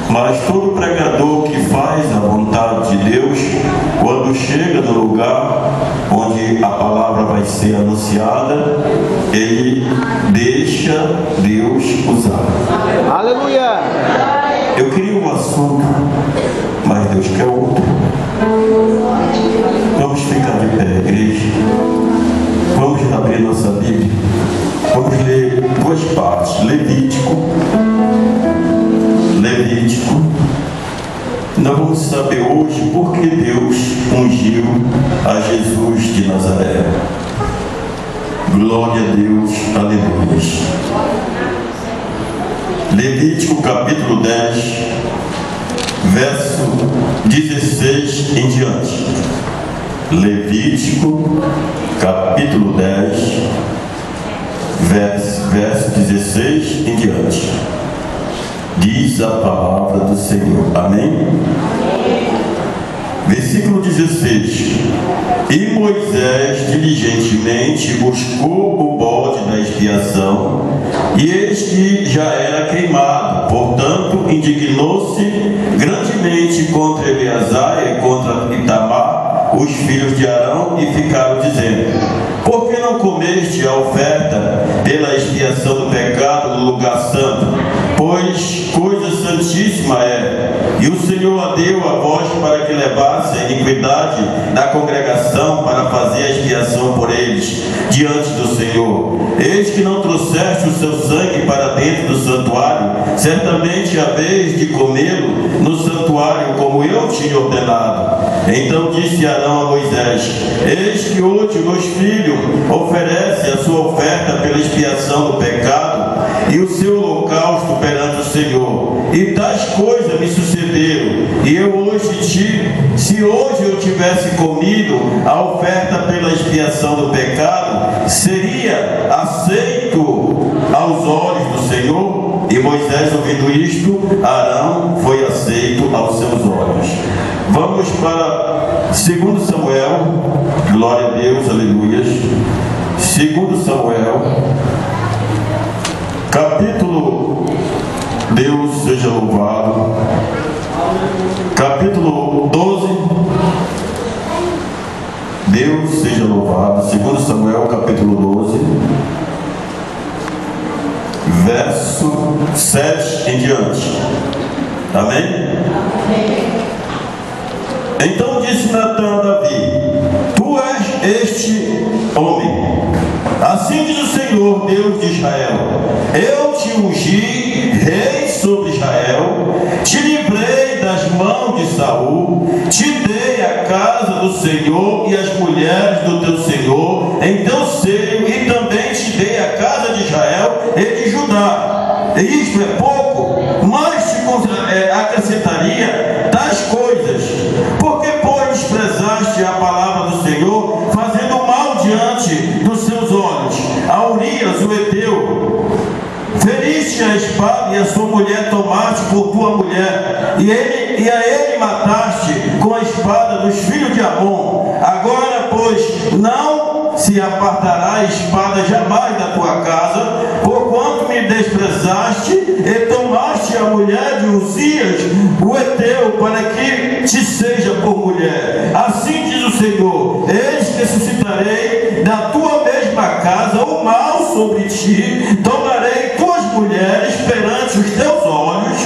Mas todo pregador que faz a vontade de Deus, quando chega no lugar onde a palavra vai ser anunciada, ele deixa Deus usar. Aleluia! Eu queria um assunto, mas Deus quer outro. Vamos ficar de pé, igreja. Vamos abrir nossa Bíblia. Vamos ler duas partes. Levítico. Nós vamos saber hoje por que Deus ungiu a Jesus de Nazaré. Glória a Deus, aleluia. Levítico capítulo 10, verso 16 em diante. Levítico capítulo 10, verso 16 em diante. Diz a palavra do Senhor. Amém? Versículo 16. E Moisés diligentemente buscou o bode da expiação, e este já era queimado. Portanto, indignou-se grandemente contra Eleazar e contra Itamar, os filhos de Arão, e ficaram dizendo: por que não comeste a oferta pela expiação do pecado no lugar santo? Pois coisa santíssima é. E o Senhor a deu a vós para que levasse a iniquidade da congregação, para fazer a expiação por eles diante do Senhor. Eis que não trouxeste o seu sangue para dentro do santuário, certamente haveis de comê-lo no santuário, como eu tinha ordenado. Então disse Arão a Moisés: eis que hoje meus filhos oferecem a sua oferta pela expiação do pecado e o seu holocausto perante o Senhor, e tais coisas me sucederam, e eu se hoje eu tivesse comido a oferta pela expiação do pecado, seria aceito aos olhos do Senhor? E Moisés, ouvindo isto, Arão foi aceito aos seus olhos. Vamos para 2 Samuel, glória a Deus, aleluia. 2 Samuel, capítulo, Deus seja louvado, capítulo 12, Deus seja louvado. 2 Samuel, capítulo 12, verso 7 em diante. Amém? Então disse Natã a Davi: tu és este homem. Assim diz o Senhor, Deus de Israel: eu te ungi rei sobre Israel, te livrei das mãos de Saul, te dei a casa do Senhor e as mulheres do teu Senhor em teu seio, e também te dei a casa de Israel e de Judá. Isto é pouco, mas te acrescentaria tais coisas. Porque, pois, desprezaste a palavra do Senhor, fazendo mal diante dos seus olhos a Urias, o heteu? Feriste a espada e a sua mulher tomaste por tua mulher, e a ele mataste com a espada dos filhos de Amon. Agora, pois, não se apartará a espada jamais da tua casa, porquanto me desprezaste e tomaste a mulher de Uzias, o heteu, para que te seja por mulher. Assim diz o Senhor: eis que suscitarei da tua mesma casa o mal sobre ti, tomarei tuas mulheres perante os teus olhos,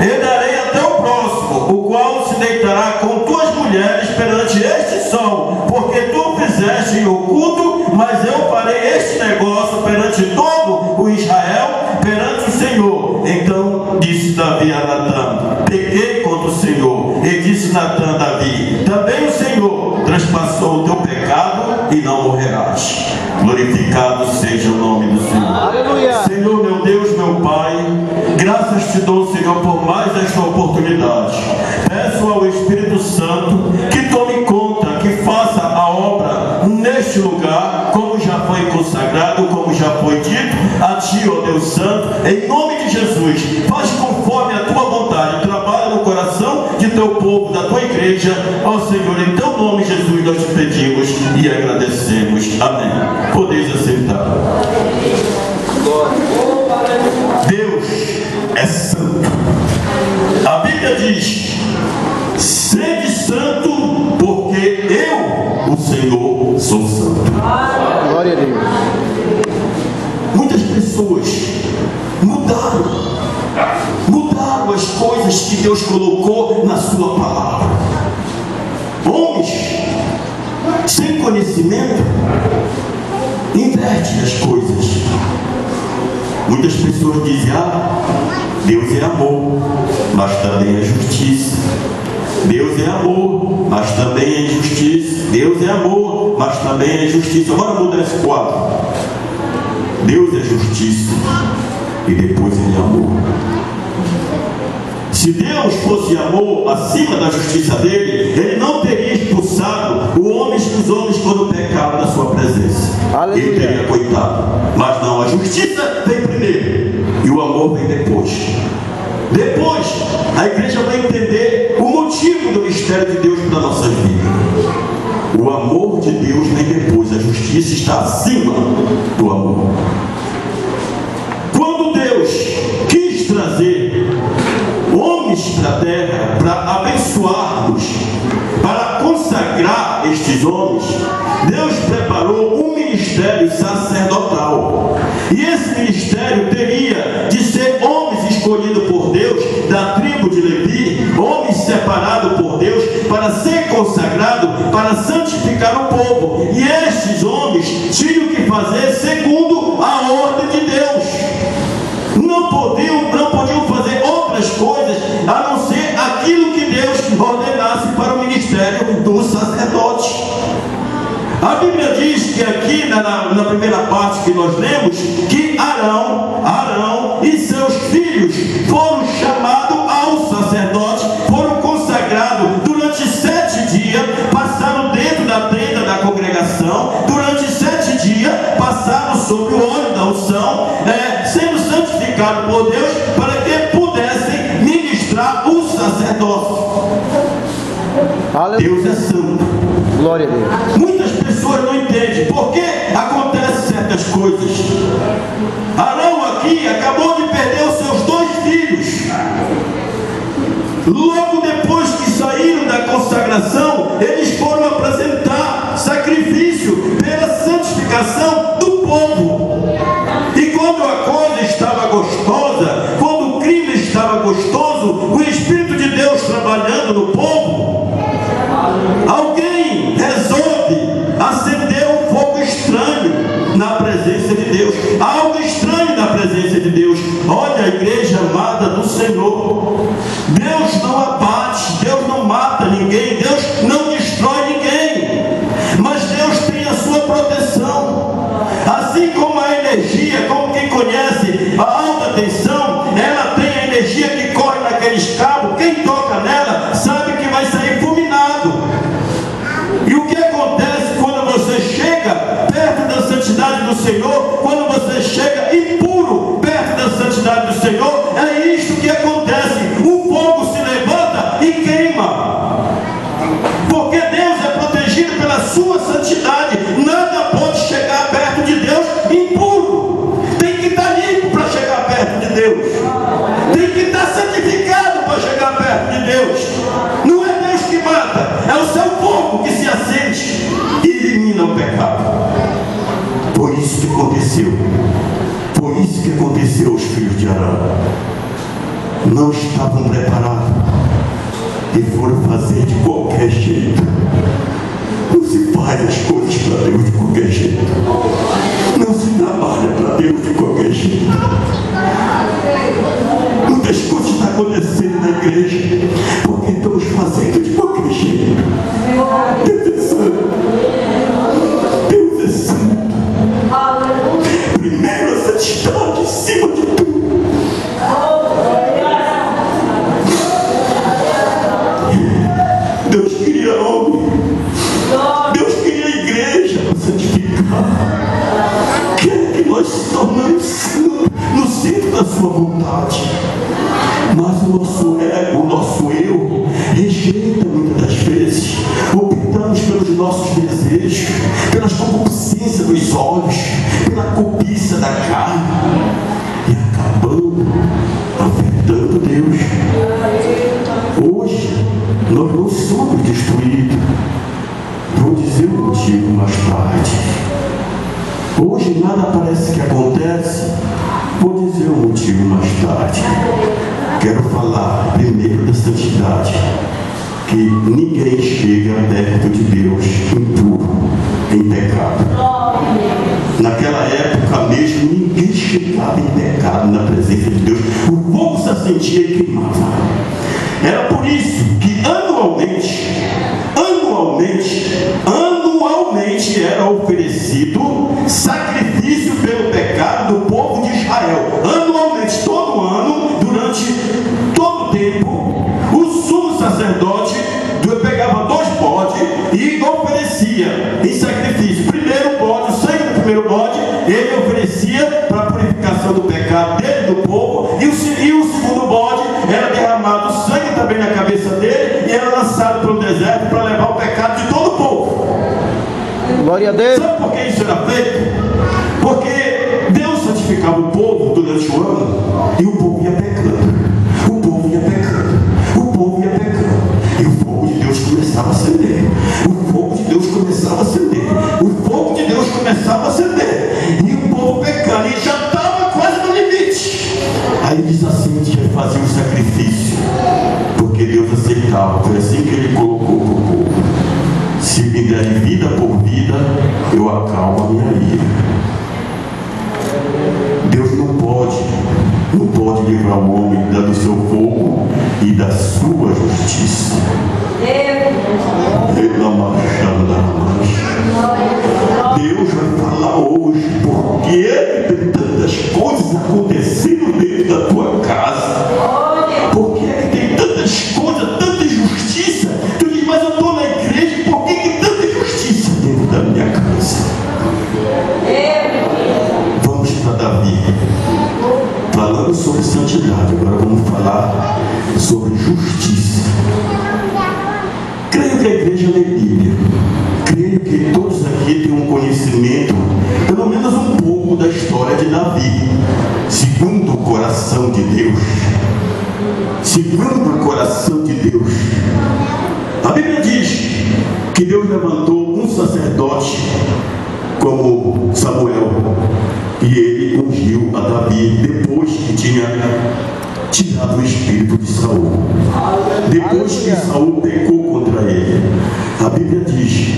e darei até o próximo, o qual se deitará com tuas mulheres perante este sol, porque tu fizeste em oculto, mas eu farei este negócio perante todo o Israel, perante o Senhor. Então disse Davi a Natã: pequei contra o Senhor. E disse Natã a Davi: também o Senhor transpassou o teu pecado e não morrerás. Glorificado seja o nome do Senhor. Aleluia. Senhor, meu Deus, meu Pai, graças te dou, Senhor, por mais esta oportunidade. Peço ao Espírito Santo que tome conta, que faça a obra neste lugar, como já foi consagrado, como já foi dito a ti, ó Deus Santo, em nome de Jesus. Faz conforme a tua vontade, trabalha no coração de teu povo, da tua igreja, ó Senhor, em teu nome, Jesus, nós te pedimos e agradecemos. Amém. Podeis aceitar. Deus é é santo. A Bíblia diz: sede santo, porque eu, o Senhor, sou santo. Glória a Deus. Muitas pessoas mudaram as coisas que Deus colocou na sua palavra. Homens sem conhecimento invertem as coisas. Muitas pessoas dizem: Deus é amor, mas também é justiça. Deus é amor, mas também é injustiça. Deus é amor, mas também é justiça. Agora muda esse quadro. Deus é justiça e depois Ele é amor. Se Deus fosse amor acima da justiça dele, Ele não teria expulsado os homens quando pecaram da sua presença. Aleluia. Ele teria coitado. Mas não, a justiça vem primeiro e o amor vem depois. Depois, a igreja vai entender o motivo do mistério de Deus para a nossa vida. O amor de Deus vem depois, a justiça está acima do amor. Quando Deus quis trazer homens para a terra, para abençoar-nos, para consagrar estes homens, Deus preparou um ministério sacerdotal. E esse ministério teria de ser homens escolhidos por Deus, da tribo de Levi, homens separados por Deus, para ser consagrado, para santificar o povo. E estes homens tinham que fazer segundo a ordem de Deus. Não podiam fazer outras coisas a não ser aquilo que Deus ordenasse para o ministério do sacerdote. A Bíblia diz que aqui na primeira parte que nós lemos, que Arão e seus filhos foram chamados ao sacerdote, foram consagrados durante 7 dias, passaram dentro da tenda da congregação, durante 7 dias passaram sobre o óleo da unção, sendo santificados por Deus, para que pudessem ministrar o sacerdócio. Aleluia. Deus é santo. Glória a Deus. Muitas pessoas não entendem por que acontecem certas coisas. Arão aqui acabou de perder os seus 2 filhos. Logo depois que saíram da consagração, eles foram apresentar sacrifício pela santificação do povo. E quando a coisa estava gostosa, quando o clima estava gostoso, o Espírito de Deus trabalhando no povo, alguém resolve acender um fogo estranho na presença de Deus. Algo estranho na presença de Deus. Olha, a igreja amada do Senhor, Deus não abate, Deus não mata ninguém, Deus não destrói ninguém, mas Deus tem a sua proteção. Assim como a energia, como quem conhece a alta tensão, ela tem a energia que corre naqueles cabos, quem toca nela sabe que vai sair fulminado. E o que acontece quando você chega perto da santidade do Senhor, quando você chega impuro perto da santidade do Senhor? É isto que acontece: o fogo se levanta e queima, porque Deus é protegido pela sua santidade. Nada pode chegar perto de Deus impuro. Tem que estar limpo para chegar perto de Deus, tem que estar santificado para chegar perto de Deus. Não é Deus que mata, é o seu fogo que se acende e elimina o pecado. Foi isso que aconteceu. Foi isso que aconteceu aos filhos de Arão. Não estavam preparados e foram fazer de qualquer jeito. Não se faz as coisas para Deus de qualquer jeito. Não se trabalha para Deus de qualquer jeito. Muitas coisas estão acontecendo na igreja porque estamos fazendo de qualquer jeito. Deus é santo. Deus é santo. Primeiro a santidade em cima de tudo. Deus queria homem. Deus queria a igreja para santificar. Quer que nós se tornamos no centro da sua vontade. Mas o nosso ego, o nosso eu, rejeita muitas das vezes Deus. Hoje, nós não somos destruídos. Vou dizer o motivo mais tarde. Hoje nada parece que acontece. Vou dizer o motivo mais tarde. Quero falar primeiro da santidade. Que ninguém chega perto de Deus impuro, em pecado. Naquela época mesmo, ninguém chegava em pecado na presença de Deus. O fogo se acendia e queimava. Era por isso que anualmente era oferecido sacrifício pelo pecado do povo de Israel. Anualmente, todo ano, durante todo o tempo, o sumo sacerdote pegava 2 bodes e oferecia em sacrifício. Primeiro bode, o sangue do primeiro bode, ele oferecia para a purificação do pecado dele, do povo, e o segundo bode era derramado o sangue também na cabeça dele e era lançado para o deserto para levar o pecado de todo o povo. Glória a Deus. Sabe por que isso era feito? Porque Deus santificava o povo durante o ano e o povo ia pecando. O povo ia pecando. O povo ia pecando. E o fogo de Deus começava a acender. O fogo de Deus começava a acender. O fogo de Deus começava a acender. E o povo pecando. E já estava quase no limite. Aí diz assim que fazia o sacrifício. Porque Deus aceitava. Foi assim que ele colocou para o povo. Se me der vida por vida, eu acalmo a minha ira. Deus não pode livrar o homem do seu fogo e da sua justiça. Deus vai falar hoje porque tem tantas coisas acontecendo dentro da tua casa. Por que tem tantas coisas, tanta injustiça? Tu diz, mas eu estou na igreja, por que tem tanta injustiça dentro da minha casa? Vamos para Davi. Falando sobre santidade, agora vamos falar sobre justiça. Creio que a igreja lê Bíblia. Creio que todos aqui têm um conhecimento, pelo menos um pouco, da história de Davi, segundo o coração de Deus. Segundo o coração de Deus. A Bíblia diz que Deus levantou um sacerdote como Samuel e ele ungiu a Davi depois que tinha tirado o espírito de Saul. Depois que Saul pecou contra ele, a Bíblia diz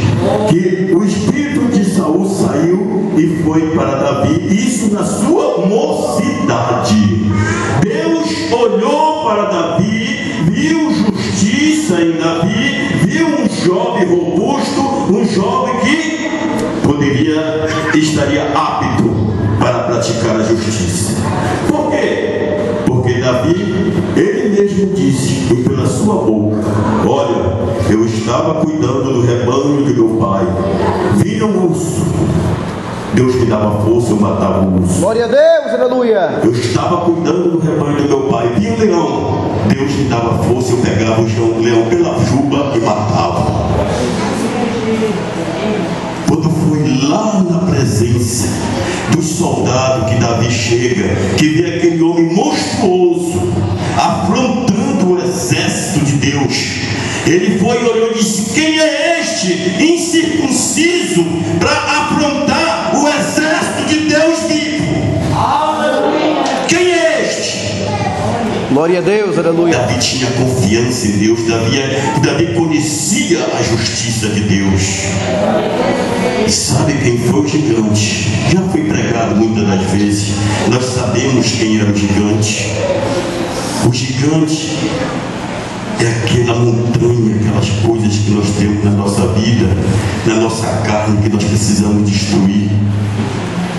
que o espírito de Saul saiu e foi para Davi, isso na sua mocidade. Deus olhou para Davi, viu justiça em Davi, viu um jovem robusto, um jovem que estaria apto para praticar a justiça. Por quê? Porque Davi, ele mesmo disse, e pela sua boca, olha, eu estava cuidando do rebanho de meu pai, vinha um urso, Deus me dava força, eu matava o urso. Glória a Deus, aleluia. Eu estava cuidando do rebanho do meu pai, vinha um leão, Deus me dava força, eu pegava o leão pela juba e matava. Quando foi lá na presença dos soldados que Davi chega, que vê aquele homem monstruoso afrontando o exército de Deus, ele foi e olhou e disse, quem é este incircunciso para afrontar o exército de Deus vivo? Quem é este? Glória a Deus, aleluia. Davi tinha confiança em Deus. Davi conhecia a justiça de Deus. E sabe quem foi o gigante? Já foi pregado muitas das vezes. Nós sabemos quem era o gigante. O gigante é aquela montanha, aquelas coisas que nós temos na nossa vida, na nossa carne, que nós precisamos destruir.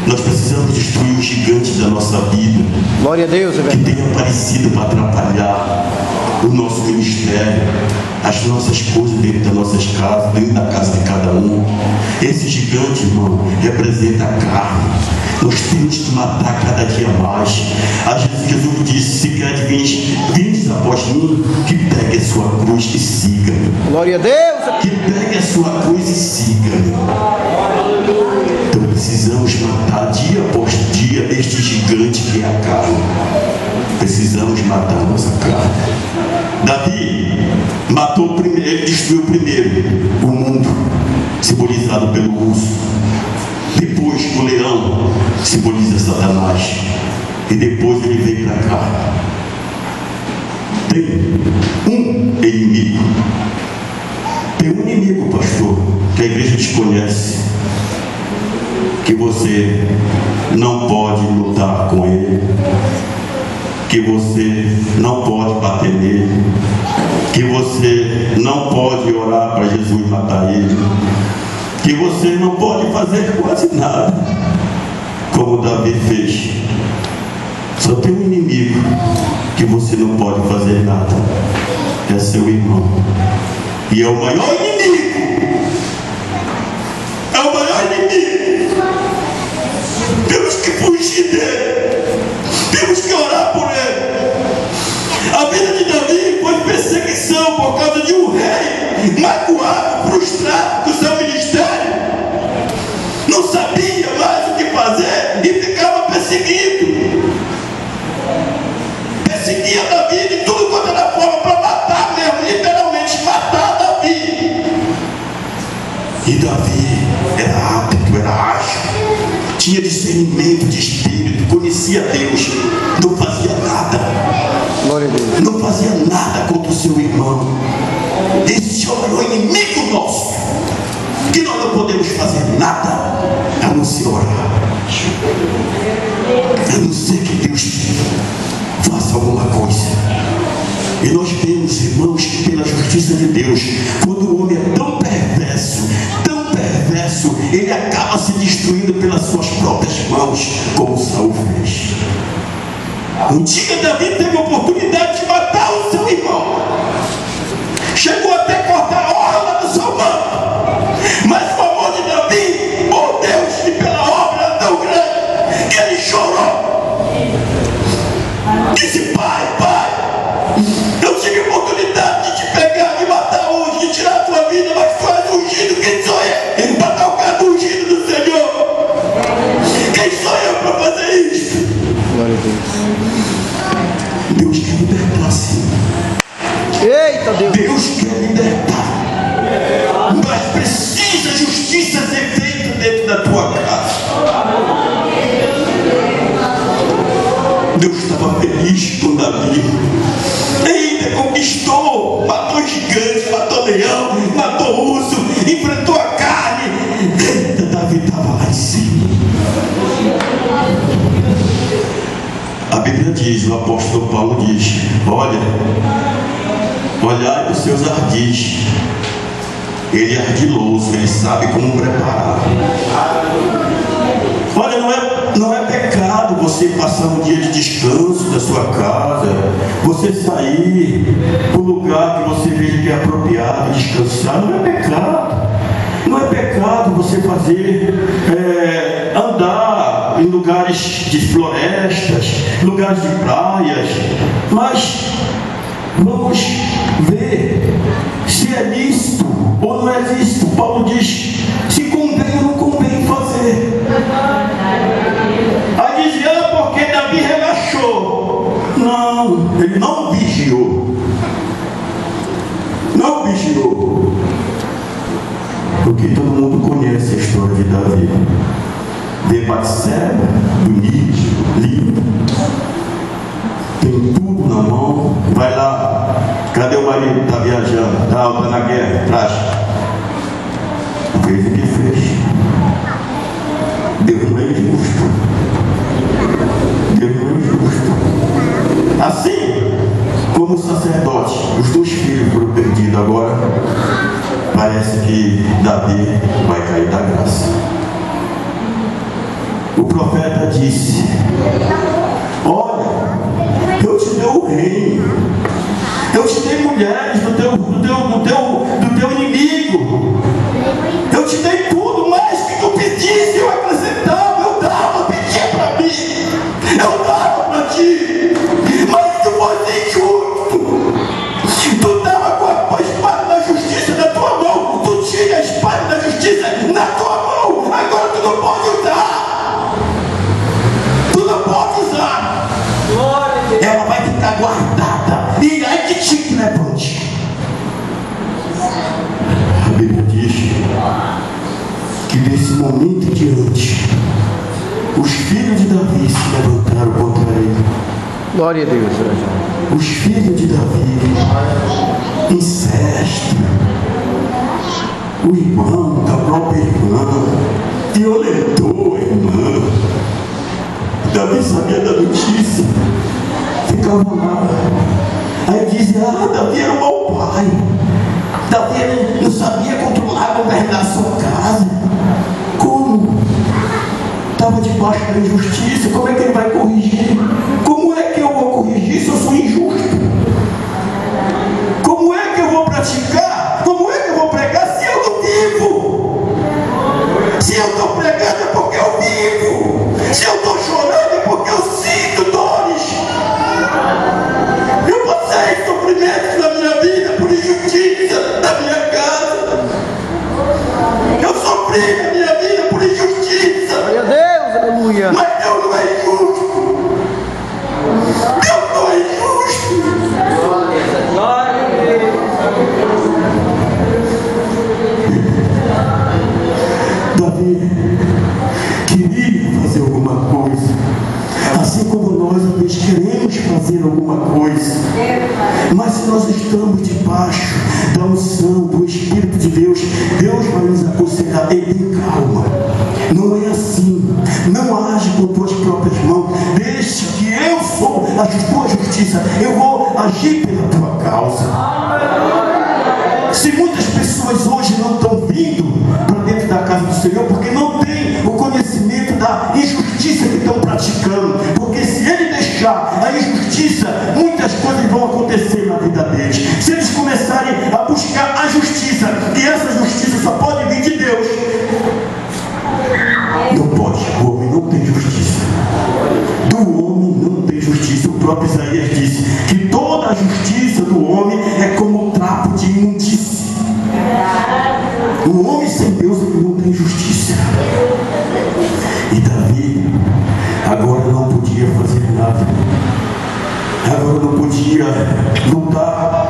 Nós precisamos destruir o gigante da nossa vida. Glória a Deus, é que tem aparecido para atrapalhar o nosso ministério, as nossas coisas dentro das nossas casas, dentro da casa de cada um. Esse gigante, irmão, representa a carne. Nós temos que matar cada dia mais. Jesus disse, se quer vir após mim, que pegue a sua cruz e siga. Glória a Deus. Que pegue a sua cruz e siga. Então precisamos matar dia após dia este gigante que é a carne. Precisamos matar a nossa carne. Davi matou o primeiro, ele destruiu primeiro o mundo, simbolizado pelo urso. Depois o leão, simboliza Satanás. E depois ele veio para cá. Tem um inimigo. Tem um inimigo, pastor, que a igreja desconhece, que você não pode lutar com ele, que você não pode bater nele, que você não pode orar para Jesus matar ele, que você não pode fazer quase nada, como Davi fez. Só tem um inimigo que você não pode fazer nada, é seu irmão. E é o maior inimigo. É o maior inimigo. Temos que fugir dele. Temos que orar por ele. A vida de Davi foi de perseguição por causa de um rei magoado, frustrado com o seu ministério. Não sabia mais o que fazer e ficava perseguindo. Perseguia Davi de tudo quanto era forma para matar mesmo, literalmente matar Davi. E Davi era rápido, era ágil, tinha discernimento de espírito, conhecia Deus, não fazia nada. Glória a Deus. Não fazia nada contra o seu irmão. Esse homem é o inimigo nosso, que nós não podemos fazer nada a não ser orar, a não ser que Deus faça alguma coisa. E nós vemos, irmãos, que pela justiça de Deus, quando o homem é tão perverso, ele acaba se destruindo pelas suas próprias mãos, como Saul fez. Um dia Davi teve a oportunidade de matar o seu irmão, chegou até a cortar a orla do seu manto, mas o amor de Davi, por Deus, e pela obra era tão grande, que ele chorou. Disse: pai, eu tive a oportunidade de te pegar, de matar hoje, de tirar a tua vida, mas tu és ungido. Quem sou eu? Ele matar o cara do ungido do Senhor. Quem sou eu para fazer isso? Glória a Deus. Deus quer libertar, sim. Eita Deus. Deus quer libertar, mas precisa justiça ser feita dentro da tua casa. Deus estava feliz com Davi. Ainda conquistou, matou gigantes, matou leão, matou urso, enfrentou a carne. Eita, Davi estava lá em cima. A Bíblia diz, o apóstolo Paulo diz: olhai para os seus ardis. Ele é ardiloso, ele sabe como preparar. Olha, não é pecado você passar um dia de descanso da sua casa, você sair para um lugar que você veja que é apropriado, descansar. Não é pecado. Não é pecado você fazer, andar em lugares de florestas, lugares de praias, mas vamos ver se é lícito ou não é lícito. Paulo diz: se convém ou não convém fazer. Aí dizia: porque Davi relaxou. Não, ele não vigiou. Não vigiou. Porque todo mundo conhece a história de Davi. Vê Batseba, bonito, lindo, tem tudo na mão. Vai lá, cadê o marido? Está viajando, está na guerra, traz. Fez o que fez. Deus não é injusto. Deus não é injusto. Assim como o sacerdote, os dois filhos foram perdidos agora, parece que Davi vai cair da graça. O profeta disse: olha, eu te dei o reino, eu te dei mulheres do teu inimigo, eu te dei tudo, mais que tu pedisse, eu acrescentava, eu dava, pedia para mim, eu dava para ti, mas tu fosse injusto, tu dava com a espada da justiça na tua mão, tu tinha a espada da justiça na tua mão, agora tu não pode usar. Ela vai ficar guardada momento em diante, os filhos de Davi se levantaram contra ele. Glória a Deus, Rajão. Os filhos de Davi, incesto, o irmão da própria irmã, violentou a irmã. Davi sabia da notícia, ficava lá. Aí dizia: Davi era um mau pai. Davi não sabia controlar, governar a sua casa. Como? Estava debaixo da injustiça. Como é que ele vai corrigir? Como é que eu vou corrigir se eu sou injusto? Como é que eu vou praticar? Como é que eu vou pregar se eu não vivo? Se eu estou pregando é porque eu vivo. Se eu estou chorando é porque eu sinto dores. Eu passei sofrimentos na minha vida por injustiça da minha casa. Eu sofri na minha vida por injustiça. Glória a Deus, aleluia. Mas Deus não é injusto. Deus não é injusto. Davi queria fazer alguma coisa, assim como nós às vezes queremos fazer alguma coisa, mas se nós estamos debaixo da unção do Espírito de Deus, Deus vai nos aconselhar: ei, calma, não é assim, não age com tuas próprias mãos, deixa que eu sou a tua justiça, eu vou agir pela tua causa. Se muitas pessoas hoje não estão vindo para dentro da casa do Senhor porque não têm o conhecimento da injustiça que estão praticando, porque se ele deixar a injustiça, muitas coisas vão acontecer na vida deles. Se eles começarem a buscar a justiça, e essa justiça só pode vir de Deus, não pode, o homem não tem justiça. Do homem não tem justiça. O próprio Isaías disse que toda a justiça do homem é como um trapo de imundície. O homem sem Deus não tem justiça. E Davi agora não podia fazer nada. Agora não podia lutar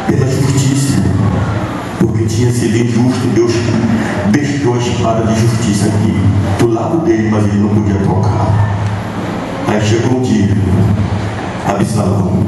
pela justiça, porque tinha sido injusto. Deus deixou a espada de justiça aqui do lado dele, mas ele não podia tocar. Aí chegou um dia, Absalão